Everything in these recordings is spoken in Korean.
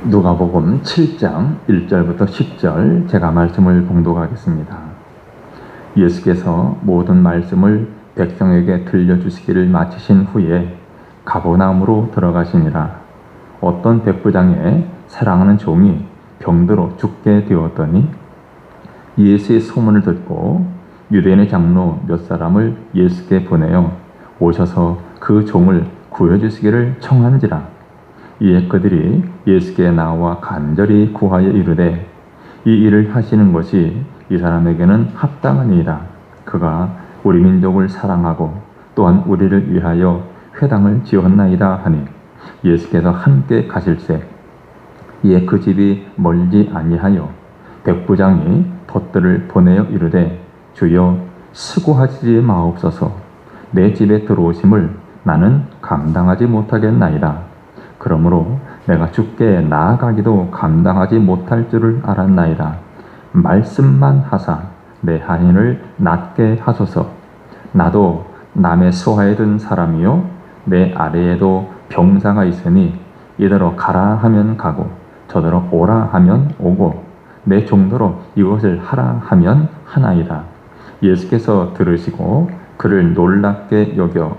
누가복음 7장 1절부터 10절 제가 말씀을 봉독하겠습니다. 예수께서 모든 말씀을 백성에게 들려주시기를 마치신 후에 가버나움으로 들어가시니라. 어떤 백부장의 사랑하는 종이 병들어 죽게 되었더니 예수의 소문을 듣고 유대인의 장로 몇 사람을 예수께 보내어 오셔서 그 종을 구해주시기를 청한지라. 이에 그들이 예수께 나와 간절히 구하여 이르되 이 일을 하시는 것이 이 사람에게는 합당하니이다. 그가 우리 민족을 사랑하고 또한 우리를 위하여 회당을 지었나이다 하니 예수께서 함께 가실새 이에 그 집이 멀지 아니하여 백부장이 돛들을 보내어 이르되 주여 수고하시지 마옵소서. 내 집에 들어오심을 나는 감당하지 못하겠나이다. 그러므로 내가 주께 나아가기도 감당하지 못할 줄을 알았나이다. 말씀만 하사 내 한인을 낫게 하소서. 나도 남의 수하에 든 사람이요 내 아래에도 병사가 있으니 이대로 가라 하면 가고 저대로 오라 하면 오고 내 종대로 이것을 하라 하면 하나이다. 예수께서 들으시고 그를 놀랍게 여겨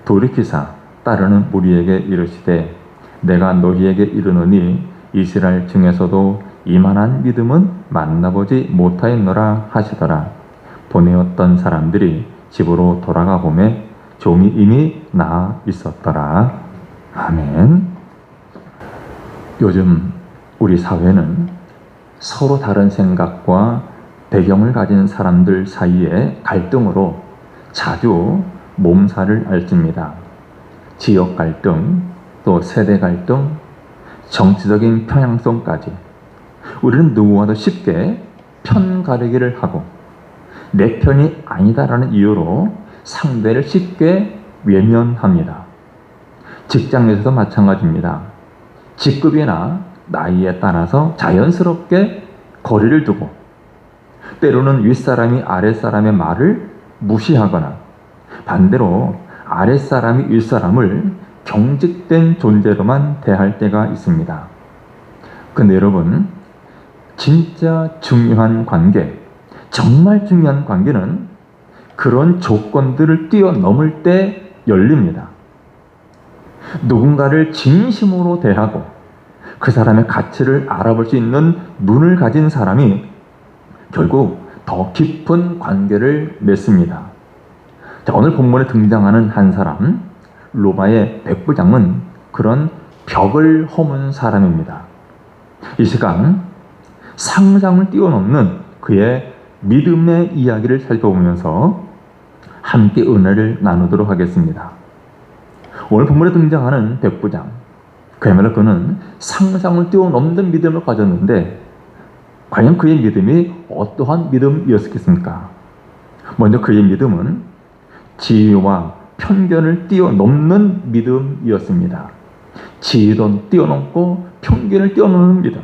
돌이키사 따르는 무리에게 이르시되 내가 너희에게 이르노니 이스라엘 중에서도 이만한 믿음은 만나보지 못하였노라 하시더라. 보내었던 사람들이 집으로 돌아가 보매 종이 이미 나아 있었더라. 아멘. 요즘 우리 사회는 서로 다른 생각과 배경을 가진 사람들 사이의 갈등으로 자주 몸살을 앓습니다. 지역 갈등, 또 세대 갈등, 정치적인 편향성까지 우리는 누구와도 쉽게 편 가르기를 하고 내 편이 아니다라는 이유로 상대를 쉽게 외면합니다. 직장에서도 마찬가지입니다. 직급이나 나이에 따라서 자연스럽게 거리를 두고 때로는 윗사람이 아랫사람의 말을 무시하거나 반대로 아랫사람이 윗사람을 경직된 존재로만 대할 때가 있습니다. 근데 여러분, 진짜 중요한 관계, 정말 중요한 관계는 그런 조건들을 뛰어넘을 때 열립니다. 누군가를 진심으로 대하고 그 사람의 가치를 알아볼 수 있는 눈을 가진 사람이 결국 더 깊은 관계를 맺습니다. 자, 오늘 본문에 등장하는 한 사람, 로마의 백부장은 그런 벽을 허문 사람입니다. 이 시간 상상을 뛰어넘는 그의 믿음의 이야기를 살펴보면서 함께 은혜를 나누도록 하겠습니다. 오늘 본문에 등장하는 백부장, 그야말로 그는 상상을 뛰어넘는 믿음을 가졌는데 과연 그의 믿음이 어떠한 믿음이었겠습니까? 먼저 그의 믿음은 지위와 편견을 뛰어넘는 믿음이었습니다. 지위도 뛰어넘고 편견을 뛰어넘는 믿음.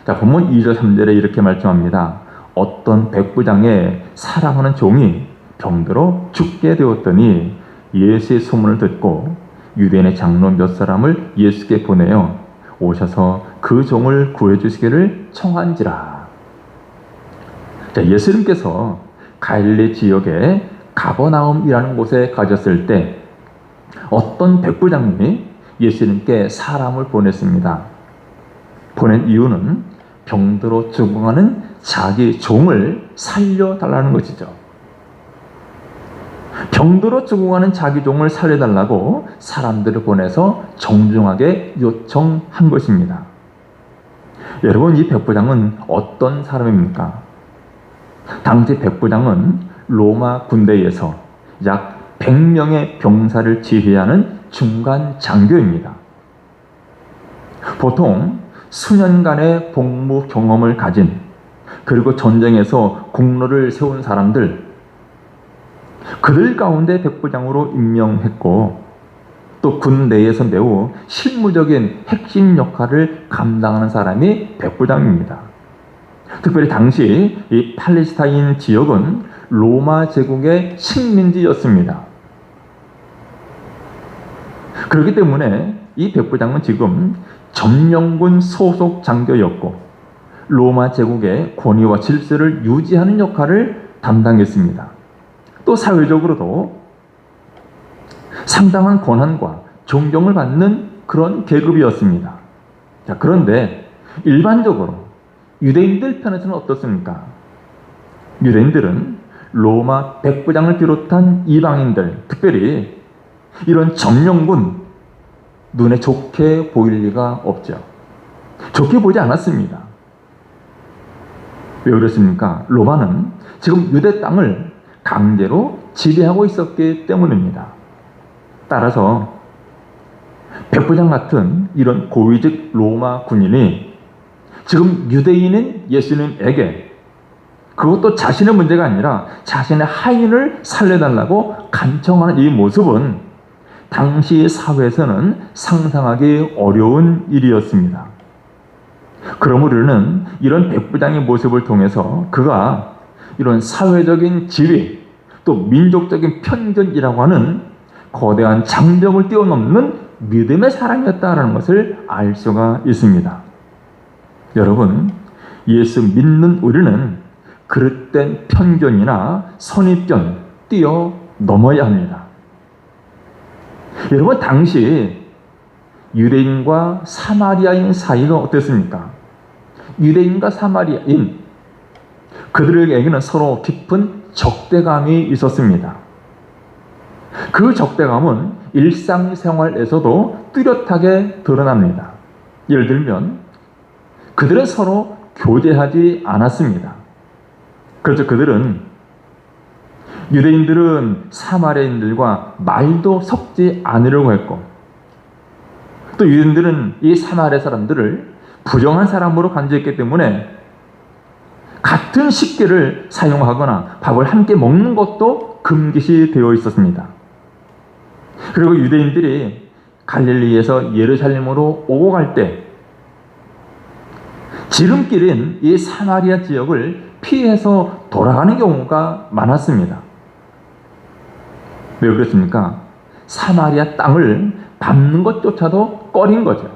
자, 본문 2절 3절에 이렇게 말씀합니다. 어떤 백부장의 사랑하는 종이 병들어 죽게 되었더니 예수의 소문을 듣고 유대인의 장로 몇 사람을 예수께 보내어 오셔서 그 종을 구해주시기를 청한지라. 자, 예수님께서 갈릴리 지역에 가버나움이라는 곳에 가셨을 때 어떤 백부장님이 예수님께 사람을 보냈습니다. 보낸 이유는 병들어 죽어가는 자기 종을 살려달라는 것이죠. 병들어 죽어가는 자기 종을 살려달라고 사람들을 보내서 정중하게 요청한 것입니다. 여러분, 이 백부장은 어떤 사람입니까? 당시 백부장은 로마 군대에서 약 100명의 병사를 지휘하는 중간 장교입니다. 보통 수년간의 복무 경험을 가진 그리고 전쟁에서 공로를 세운 사람들, 그들 가운데 백부장으로 임명했고 또 군 내에서 매우 실무적인 핵심 역할을 감당하는 사람이 백부장입니다. 특별히 당시 이 팔레스타인 지역은 로마 제국의 식민지였습니다. 그렇기 때문에 이 백부장은 지금 점령군 소속 장교였고 로마 제국의 권위와 질서를 유지하는 역할을 담당했습니다. 또 사회적으로도 상당한 권한과 존경을 받는 그런 계급이었습니다. 자, 그런데 일반적으로 유대인들 편에서는 어떻습니까? 유대인들은 로마 백부장을 비롯한 이방인들, 특별히 이런 점령군 눈에 좋게 보일 리가 없죠. 좋게 보지 않았습니다. 왜 그렇습니까? 로마는 지금 유대 땅을 강제로 지배하고 있었기 때문입니다. 따라서 백부장 같은 이런 고위직 로마 군인이 지금 유대인인 예수님에게, 그것도 자신의 문제가 아니라 자신의 하인을 살려달라고 간청하는 이 모습은 당시 사회에서는 상상하기 어려운 일이었습니다. 그러므로 우리는 이런 백부장의 모습을 통해서 그가 이런 사회적인 지위, 또 민족적인 편견이라고 하는 거대한 장벽을 뛰어넘는 믿음의 사람이었다는 것을 알 수가 있습니다. 여러분, 예수 믿는 우리는 그릇된 편견이나 선입견 뛰어넘어야 합니다. 여러분, 당시 유대인과 사마리아인 사이가 어땠습니까? 유대인과 사마리아인, 그들에게는 서로 깊은 적대감이 있었습니다. 그 적대감은 일상생활에서도 뚜렷하게 드러납니다. 예를 들면 그들은 서로 교제하지 않았습니다. 그렇죠. 그들은, 유대인들은 사마리아인들과 말도 섞지 않으려고 했고, 또 유대인들은 이 사마리아 사람들을 부정한 사람으로 간주했기 때문에 같은 식기를 사용하거나 밥을 함께 먹는 것도 금기시 되어 있었습니다. 그리고 유대인들이 갈릴리에서 예루살렘으로 오고 갈 때 지름길인 이 사마리아 지역을 피해서 돌아가는 경우가 많았습니다. 왜 그랬습니까? 사마리아 땅을 밟는 것조차도 꺼린 거죠.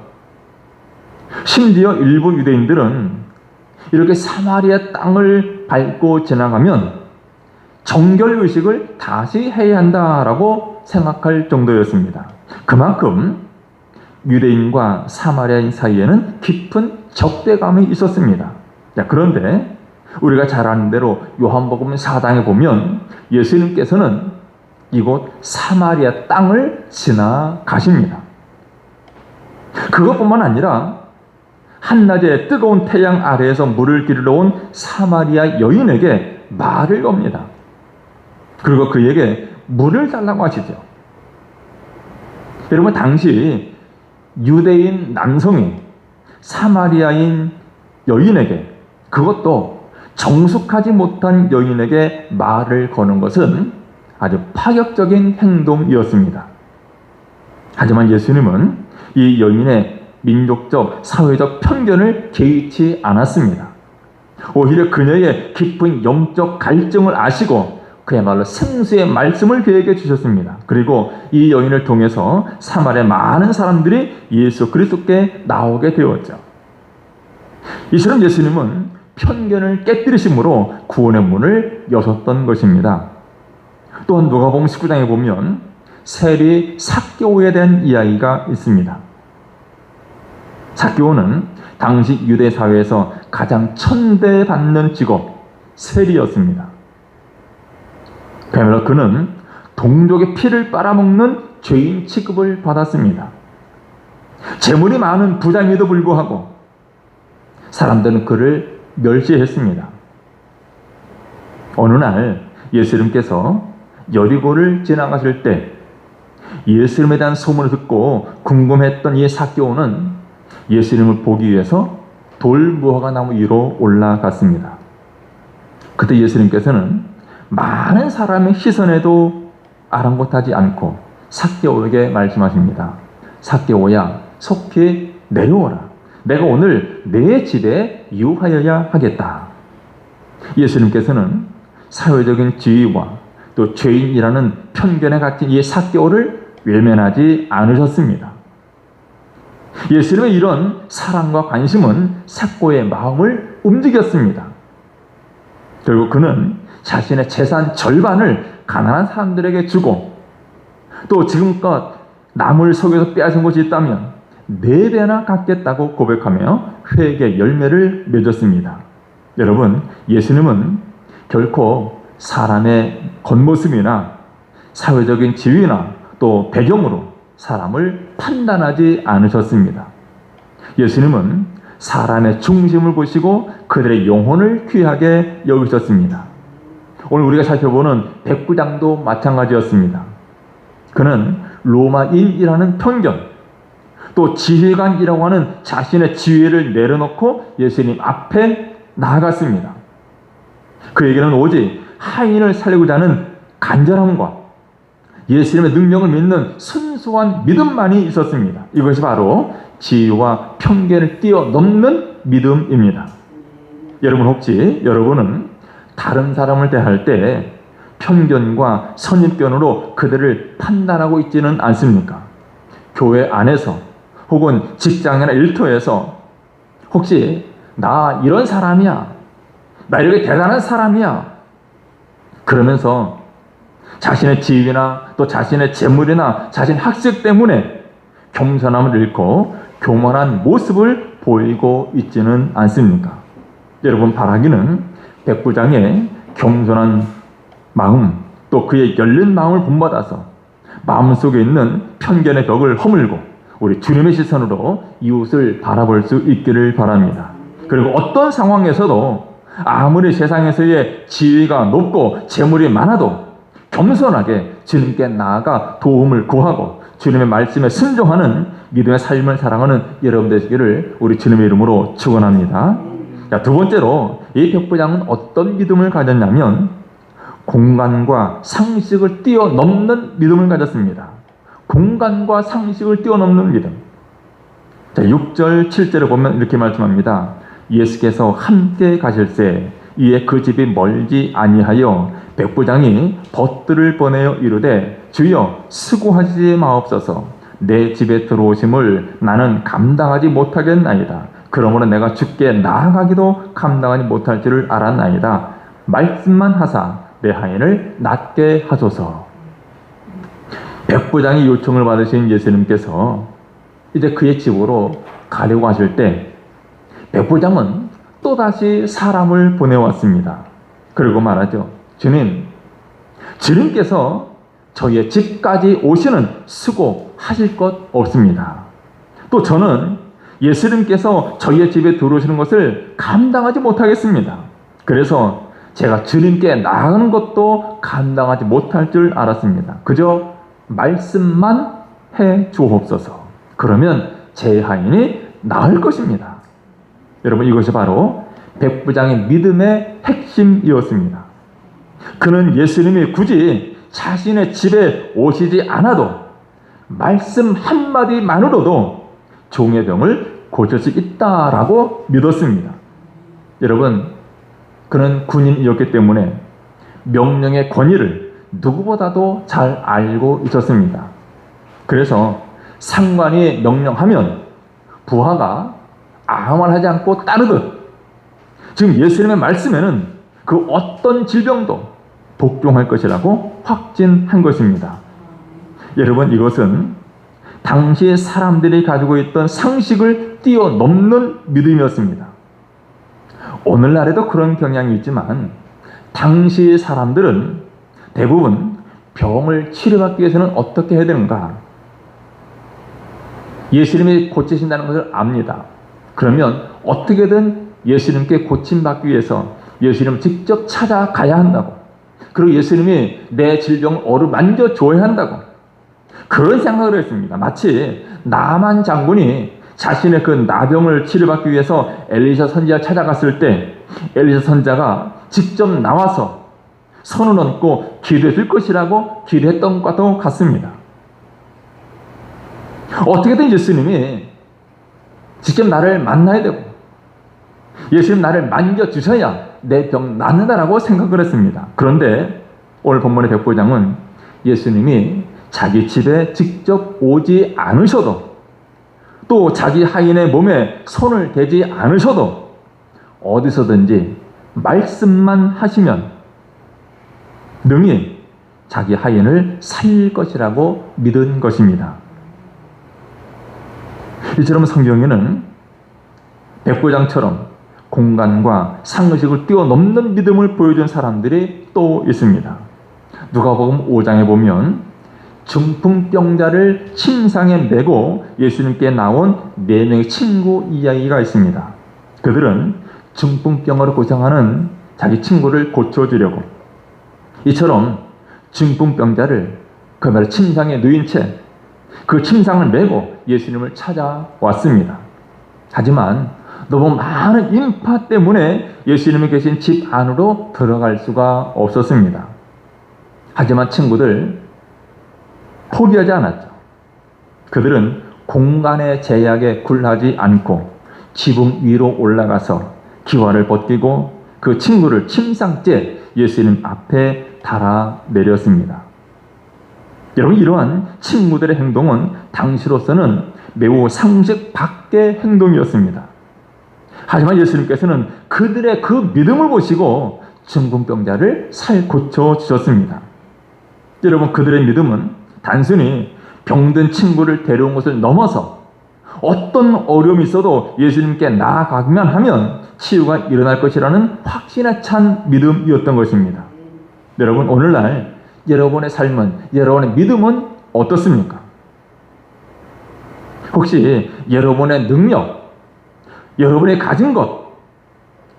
심지어 일부 유대인들은 이렇게 사마리아 땅을 밟고 지나가면 정결의식을 다시 해야 한다라고 생각할 정도였습니다. 그만큼 유대인과 사마리아인 사이에는 깊은 적대감이 있었습니다. 자, 그런데 우리가 잘 아는 대로 요한복음 4장에 보면 예수님께서는 이곳 사마리아 땅을 지나가십니다. 그것뿐만 아니라 한낮에 뜨거운 태양 아래에서 물을 기르러 온 사마리아 여인에게 말을 겁니다. 그리고 그에게 물을 달라고 하시죠. 여러분, 당시 유대인 남성이 사마리아인 여인에게, 그것도 정숙하지 못한 여인에게 말을 거는 것은 아주 파격적인 행동이었습니다. 하지만 예수님은 이 여인의 민족적, 사회적 편견을 개의치 않았습니다. 오히려 그녀의 깊은 영적 갈증을 아시고 그야말로 생수의 말씀을 그에게 주셨습니다. 그리고 이 여인을 통해서 사마리아 많은 사람들이 예수 그리스도께 나오게 되었죠. 이처럼 예수님은 편견을 깨뜨리심으로 구원의 문을 여셨던 것입니다. 또한 누가복음 19장에 보면 세리 삭개오에 대한 이야기가 있습니다. 삭개오는 당시 유대 사회에서 가장 천대받는 직업, 세리였습니다. 그야말로 그는 동족의 피를 빨아먹는 죄인 취급을 받았습니다. 재물이 많은 부자임에도 불구하고 사람들은 그를 멸시했습니다. 어느 날 예수님께서 여리고를 지나가실 때 예수님에 대한 소문을 듣고 궁금했던 이 삭개오는 예수님을 보기 위해서 돌무화과 나무 위로 올라갔습니다. 그때 예수님께서는 많은 사람의 시선에도 아랑곳하지 않고 삭개오에게 말씀하십니다. 삭개오야, 속히 내려오라. 내가 오늘 내 집에 유하여야 하겠다. 예수님께서는 사회적인 지위와 또 죄인이라는 편견에 갇힌 이 삭개오를 외면하지 않으셨습니다. 예수님의 이런 사랑과 관심은 색고의 마음을 움직였습니다. 결국 그는 자신의 재산 절반을 가난한 사람들에게 주고, 또 지금껏 남을 속여서 빼앗은 것이 있다면 4배나 갚겠다고 고백하며 회개 열매를 맺었습니다. 여러분, 예수님은 결코 사람의 겉모습이나 사회적인 지위나 또 배경으로 사람을 판단하지 않으셨습니다. 예수님은 사람의 중심을 보시고 그들의 영혼을 귀하게 여기셨습니다. 오늘 우리가 살펴보는 백부장도 마찬가지였습니다. 그는 로마인이라는 편견, 또 지휘관이라고 하는 자신의 지위를 내려놓고 예수님 앞에 나아갔습니다. 그에게는 오직 하인을 살리고자 하는 간절함과 예수님의 능력을 믿는 순수한 믿음만이 있었습니다. 이것이 바로 지위와 편견을 뛰어넘는 믿음입니다. 여러분, 혹시 여러분은 다른 사람을 대할 때 편견과 선입견으로 그들을 판단하고 있지는 않습니까? 교회 안에서 혹은 직장이나 일터에서 혹시 나 이런 사람이야, 나 이렇게 대단한 사람이야 그러면서 자신의 지위나 또 자신의 재물이나 자신의 학식 때문에 겸손함을 잃고 교만한 모습을 보이고 있지는 않습니까? 여러분, 바라기는 백부장의 겸손한 마음, 또 그의 열린 마음을 본받아서 마음속에 있는 편견의 벽을 허물고 우리 주님의 시선으로 이웃을 바라볼 수 있기를 바랍니다. 그리고 어떤 상황에서도 아무리 세상에서의 지위가 높고 재물이 많아도 겸손하게 주님께 나아가 도움을 구하고 주님의 말씀에 순종하는 믿음의 삶을 살아가는 여러분 되시기를 우리 주님의 이름으로 축원합니다. 자, 두 번째로 이 백부장은 어떤 믿음을 가졌냐면 공간과 상식을 뛰어넘는 믿음을 가졌습니다. 공간과 상식을 뛰어넘는 믿음. 자, 6절 7절을 보면 이렇게 말씀합니다. 예수께서 함께 가실새 이에 그 집이 멀지 아니하여 백부장이 벗들을 보내어 이르되 주여 수고하시지 마옵소서. 내 집에 들어오심을 나는 감당하지 못하겠나이다. 그러므로 내가 주께 나아가기도 감당하지 못할 줄을 알았나이다. 말씀만 하사 내 하인을 낫게 하소서. 백부장의 요청을 받으신 예수님께서 이제 그의 집으로 가려고 하실 때 백부장은 또다시 사람을 보내왔습니다. 그리고 말하죠. 주님께서 저희의 집까지 오시는 수고하실 것 없습니다. 또 저는 예수님께서 저희의 집에 들어오시는 것을 감당하지 못하겠습니다. 그래서 제가 주님께 나아가는 것도 감당하지 못할 줄 알았습니다. 그저 말씀만 해 주옵소서. 그러면 제 하인이 나을 것입니다. 여러분, 이것이 바로 백부장의 믿음의 핵심이었습니다. 그는 예수님이 굳이 자신의 집에 오시지 않아도 말씀 한마디만으로도 종의 병을 고칠 수 있다라고 믿었습니다. 여러분, 그는 군인이었기 때문에 명령의 권위를 누구보다도 잘 알고 있었습니다. 그래서 상관이 명령하면 부하가 아무 말 하지 않고 따르듯 지금 예수님의 말씀에는 그 어떤 질병도 복종할 것이라고 확진한 것입니다. 여러분, 이것은 당시 사람들이 가지고 있던 상식을 뛰어넘는 믿음이었습니다. 오늘날에도 그런 경향이 있지만 당시 사람들은 대부분 병을 치료받기 위해서는 어떻게 해야 되는가? 예수님이 고치신다는 것을 압니다. 그러면 어떻게든 예수님께 고침받기 위해서 예수님을 직접 찾아가야 한다고, 그리고 예수님이 내 질병을 어루만져 줘야 한다고 그런 생각을 했습니다. 마치 나만 장군이 자신의 그 나병을 치료받기 위해서 엘리사 선지자를 찾아갔을 때 엘리사 선지자가 직접 나와서 손을 얹고 기도해 줄 것이라고 기도했던 것과도 같습니다. 어떻게든 예수님이 직접 나를 만나야 되고 예수님 나를 만져주셔야 내 병 낫는다라고 생각을 했습니다. 그런데 오늘 본문의 백부장은 예수님이 자기 집에 직접 오지 않으셔도 또 자기 하인의 몸에 손을 대지 않으셔도 어디서든지 말씀만 하시면 능히 자기 하인을 살릴 것이라고 믿은 것입니다. 이처럼 성경에는 백부장처럼 공간과 상식을 뛰어넘는 믿음을 보여준 사람들이 또 있습니다. 누가복음 5장에 보면 중풍병자를 침상에 메고 예수님께 나온 4명의 친구 이야기가 있습니다. 그들은 중풍병으로 고생하는 자기 친구를 고쳐주려고 이처럼 중풍병자를 그야말로 침상에 누인 채 그 침상을 메고 예수님을 찾아왔습니다. 하지만 너무 많은 인파 때문에 예수님이 계신 집 안으로 들어갈 수가 없었습니다. 하지만 친구들 포기하지 않았죠. 그들은 공간의 제약에 굴하지 않고 지붕 위로 올라가서 기와를 벗기고 그 친구를 침상째 예수님 앞에 달아 내렸습니다. 여러분, 이러한 친구들의 행동은 당시로서는 매우 상식 밖의 행동이었습니다. 하지만 예수님께서는 그들의 그 믿음을 보시고 중풍병자를 고쳐 주셨습니다. 여러분, 그들의 믿음은 단순히 병든 친구를 데려온 것을 넘어서 어떤 어려움이 있어도 예수님께 나아가기만 하면 치유가 일어날 것이라는 확신에 찬 믿음이었던 것입니다. 여러분, 오늘날 여러분의 삶은, 여러분의 믿음은 어떻습니까? 혹시 여러분의 능력, 여러분이 가진 것,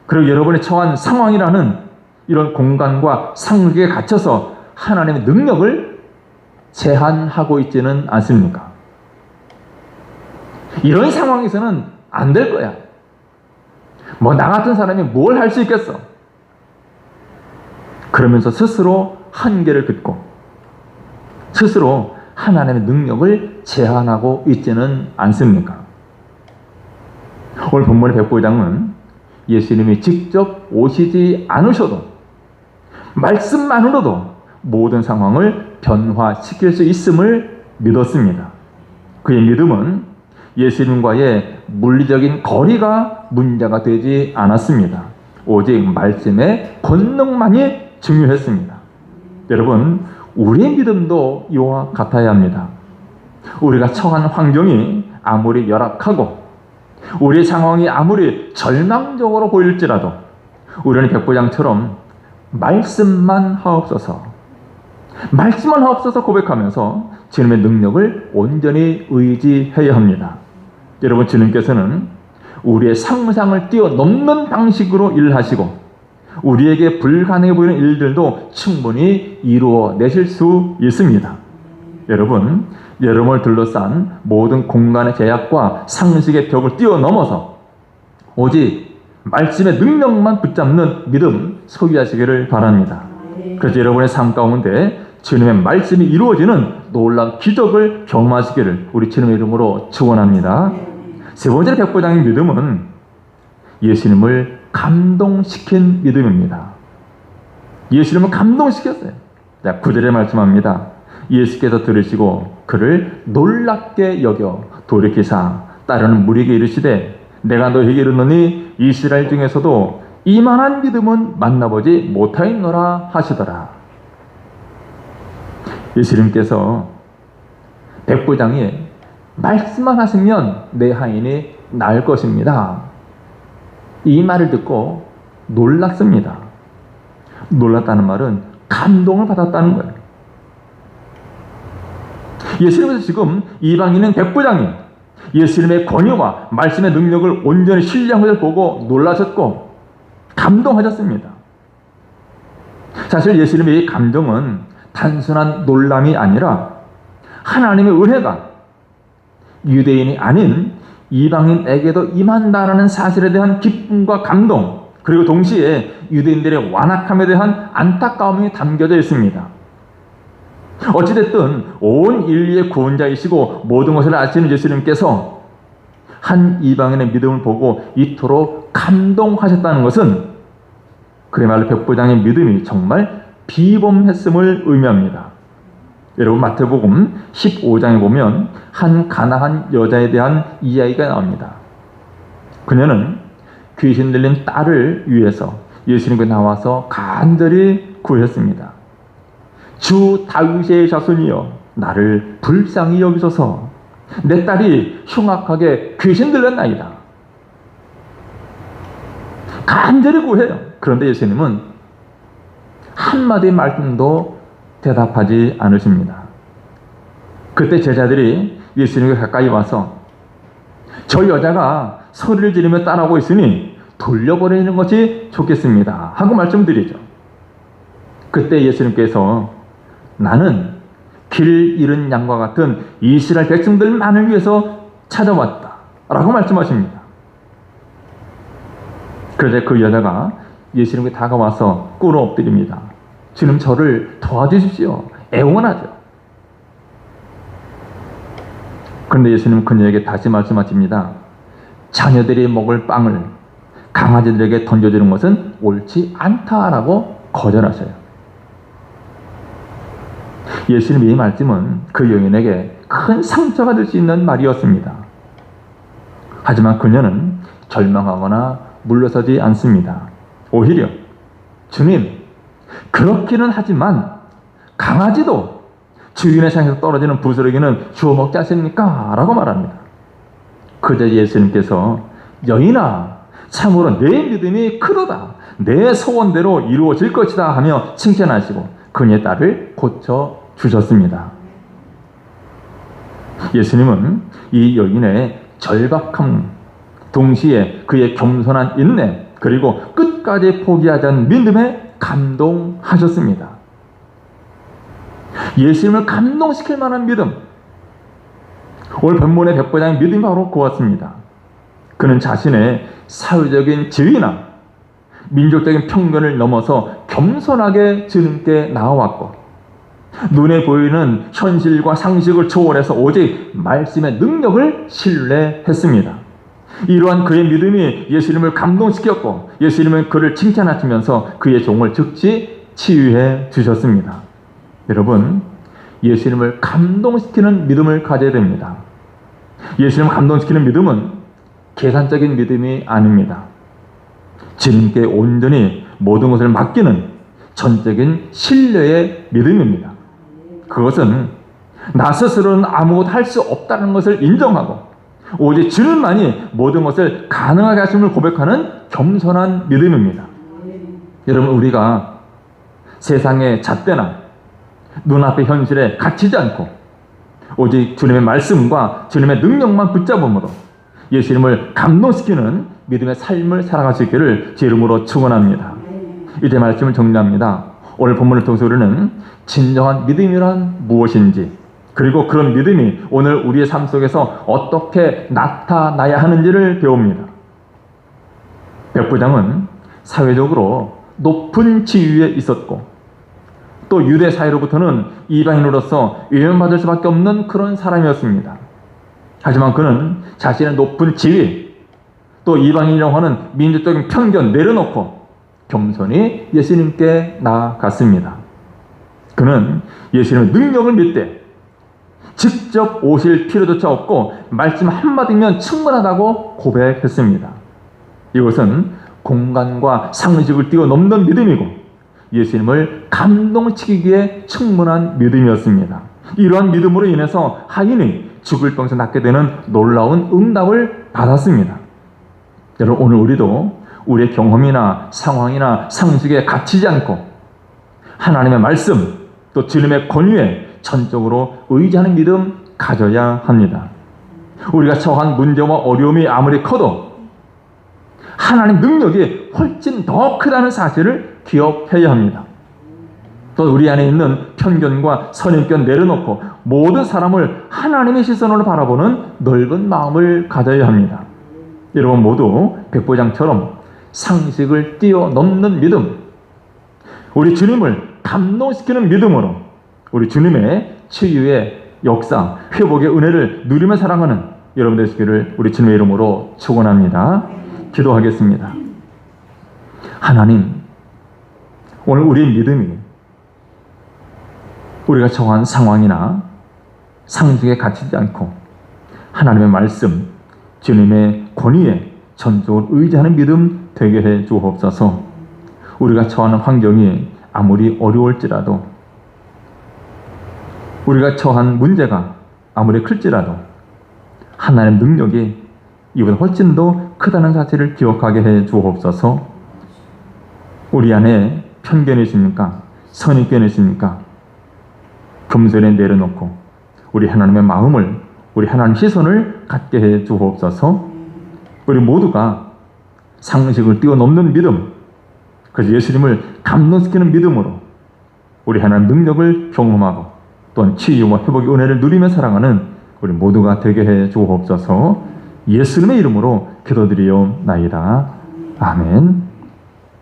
그리고 여러분이 처한 상황이라는 이런 공간과 상식에 갇혀서 하나님의 능력을 제한하고 있지는 않습니까? 이런 상황에서는 안 될 거야. 나 같은 사람이 뭘 할 수 있겠어? 그러면서 스스로 한계를 긋고 스스로 하나님의 능력을 제한하고 있지는 않습니까? 오늘 본문의 백부장은 예수님이 직접 오시지 않으셔도 말씀만으로도 모든 상황을 변화시킬 수 있음을 믿었습니다. 그의 믿음은 예수님과의 물리적인 거리가 문제가 되지 않았습니다. 오직 말씀의 권능만이 중요했습니다. 여러분, 우리의 믿음도 이와 같아야 합니다. 우리가 처한 환경이 아무리 열악하고 우리의 상황이 아무리 절망적으로 보일지라도 우리는 백부장처럼 말씀만 하옵소서 고백하면서 주님의 능력을 온전히 의지해야 합니다. 여러분, 주님께서는 우리의 상상을 뛰어넘는 방식으로 일하시고 우리에게 불가능해 보이는 일들도 충분히 이루어내실 수 있습니다. 여러분, 여러분을 둘러싼 모든 공간의 제약과 상식의 벽을 뛰어넘어서 오직 말씀의 능력만 붙잡는 믿음 소유하시기를 바랍니다. 그래서 여러분의 삶 가운데 주님의 말씀이 이루어지는 놀라운 기적을 경험하시기를 우리 주님의 이름으로 축원합니다. 세 번째 백부장의 믿음은 예수님을 감동시킨 믿음입니다. 예수님을 감동시켰어요. 9절에 말씀합니다. 예수께서 들으시고 그를 놀랍게 여겨 돌이키사 따르는 무리에게 이르시되 내가 너에게 이르노니 이스라엘 중에서도 이만한 믿음은 만나보지 못하였노라 하시더라. 예수님께서 백부장이 말씀만 하시면 내 하인이 나을 것입니다. 이 말을 듣고 놀랐습니다. 놀랐다는 말은 감동을 받았다는 거예요. 예수님께서 지금 이방인은 백부장이 예수님의 권위와 말씀의 능력을 온전히 신뢰한 것을 보고 놀라셨고 감동하셨습니다. 사실 예수님의 감동은 단순한 놀람이 아니라 하나님의 은혜가 유대인이 아닌 이방인에게도 임한다라는 사실에 대한 기쁨과 감동, 그리고 동시에 유대인들의 완악함에 대한 안타까움이 담겨져 있습니다. 어찌됐든 온 인류의 구원자이시고 모든 것을 아시는 예수님께서 한 이방인의 믿음을 보고 이토록 감동하셨다는 것은 그야말로 백부장의 믿음이 정말 비범했음을 의미합니다. 여러분 마태복음 15장에 보면 한 가나안 여자에 대한 이야기가 나옵니다. 그녀는 귀신 들린 딸을 위해서 예수님께 나와서 간절히 구했습니다. 주 다윗의 자손이여 나를 불쌍히 여기소서. 내 딸이 흉악하게 귀신 들렸나이다. 간절히 구해요. 그런데 예수님은 한마디 말씀도 대답하지 않으십니다. 그때 제자들이 예수님께 가까이 와서 저 여자가 소리를 지르며 따라오고 있으니 돌려보내는 것이 좋겠습니다 하고 말씀드리죠. 그때 예수님께서 나는 길 잃은 양과 같은 이스라엘 백성들만을 위해서 찾아왔다 라고 말씀하십니다. 그러자 그 여자가 예수님께 다가와서 꿇어 엎드립니다. 주님 저를 도와주십시오. 애원하죠. 그런데 예수님은 그녀에게 다시 말씀하십니다. 자녀들이 먹을 빵을 강아지들에게 던져주는 것은 옳지 않다라고 거절하셔요. 예수님의 이 말씀은 그 여인에게 큰 상처가 될 수 있는 말이었습니다. 하지만 그녀는 절망하거나 물러서지 않습니다. 오히려 주님, 그렇기는 하지만 강아지도 주인의 상에서 떨어지는 부스러기는 주워 먹지 않습니까? 라고 말합니다. 그저 예수님께서 여인아, 참으로 내 믿음이 크도다. 내 소원대로 이루어질 것이다 하며 칭찬하시고 그녀의 딸을 고쳐주셨습니다. 예수님은 이 여인의 절박함, 동시에 그의 겸손한 인내, 그리고 끝까지 포기하지 않은 믿음에 감동하셨습니다. 예수님을 감동시킬 만한 믿음. 오늘 본문의 백부장의 믿음이 바로 그렇습니다. 그는 자신의 사회적인 지위나 민족적인 편견을 넘어서 겸손하게 주님께 나아왔고 눈에 보이는 현실과 상식을 초월해서 오직 말씀의 능력을 신뢰했습니다. 이러한 그의 믿음이 예수님을 감동시켰고 예수님은 그를 칭찬하시면서 그의 종을 즉시 치유해 주셨습니다. 여러분, 예수님을 감동시키는 믿음을 가져야 됩니다. 예수님을 감동시키는 믿음은 계산적인 믿음이 아닙니다. 주님께 온전히 모든 것을 맡기는 전적인 신뢰의 믿음입니다. 그것은 나 스스로는 아무것도 할 수 없다는 것을 인정하고 오직 주님만이 모든 것을 가능하게 하심을 고백하는 겸손한 믿음입니다. 여러분, 우리가 세상의 잣대나 눈앞의 현실에 갇히지 않고 오직 주님의 말씀과 주님의 능력만 붙잡음으로 예수님을 감동시키는 믿음의 삶을 살아갈 수 있기를 제 이름으로 축원합니다. 이제 말씀을 정리합니다. 오늘 본문을 통해서 우리는 진정한 믿음이란 무엇인지, 그리고 그런 믿음이 오늘 우리의 삶 속에서 어떻게 나타나야 하는지를 배웁니다. 백부장은 사회적으로 높은 지위에 있었고 또 유대 사회로부터는 이방인으로서 외면받을 수밖에 없는 그런 사람이었습니다. 하지만 그는 자신의 높은 지위, 또 이방인이라고 하는 민족적인 편견 내려놓고 겸손히 예수님께 나아갔습니다. 그는 예수님의 능력을 믿되 직접 오실 필요조차 없고 말씀 한마디면 충분하다고 고백했습니다. 이것은 공간과 상식을 뛰어넘는 믿음이고 예수님을 감동시키기에 충분한 믿음이었습니다. 이러한 믿음으로 인해서 하인이 죽을 병에서 낫게 되는 놀라운 응답을 받았습니다. 여러분, 오늘 우리도 우리의 경험이나 상황이나 상식에 갇히지 않고 하나님의 말씀 또 주님의 권위에 전적으로 의지하는 믿음 가져야 합니다. 우리가 처한 문제와 어려움이 아무리 커도 하나님 능력이 훨씬 더 크다는 사실을 기억해야 합니다. 또 우리 안에 있는 편견과 선입견 내려놓고 모든 사람을 하나님의 시선으로 바라보는 넓은 마음을 가져야 합니다. 여러분 모두 백부장처럼 상식을 뛰어넘는 믿음, 우리 주님을 감동시키는 믿음으로 우리 주님의 치유의 역사, 회복의 은혜를 누리며 살아가는 여러분 되시기를 우리 주님의 이름으로 축원합니다. 기도하겠습니다. 하나님, 오늘 우리의 믿음이 우리가 처한 상황이나 상식에 갇히지 않고 하나님의 말씀, 주님의 권위에 전적으로 의지하는 믿음 되게 해 주옵소서. 우리가 처하는 환경이 아무리 어려울지라도, 우리가 처한 문제가 아무리 클지라도 하나님의 능력이 이보다 훨씬 더 크다는 사실을 기억하게 해 주옵소서. 우리 안에 편견이 있습니까? 선입견이 있습니까? 금손에 내려놓고 우리 하나님의 마음을, 우리 하나님 시선을 갖게 해 주옵소서. 우리 모두가 상식을 뛰어넘는 믿음, 그래서 예수님을 감동시키는 믿음으로 우리 하나님 능력을 경험하고 또한 치유와 회복의 은혜를 누리며 살아가는 우리 모두가 되게 해 주옵소서. 예수님의 이름으로 기도드리옵나이다. 아멘.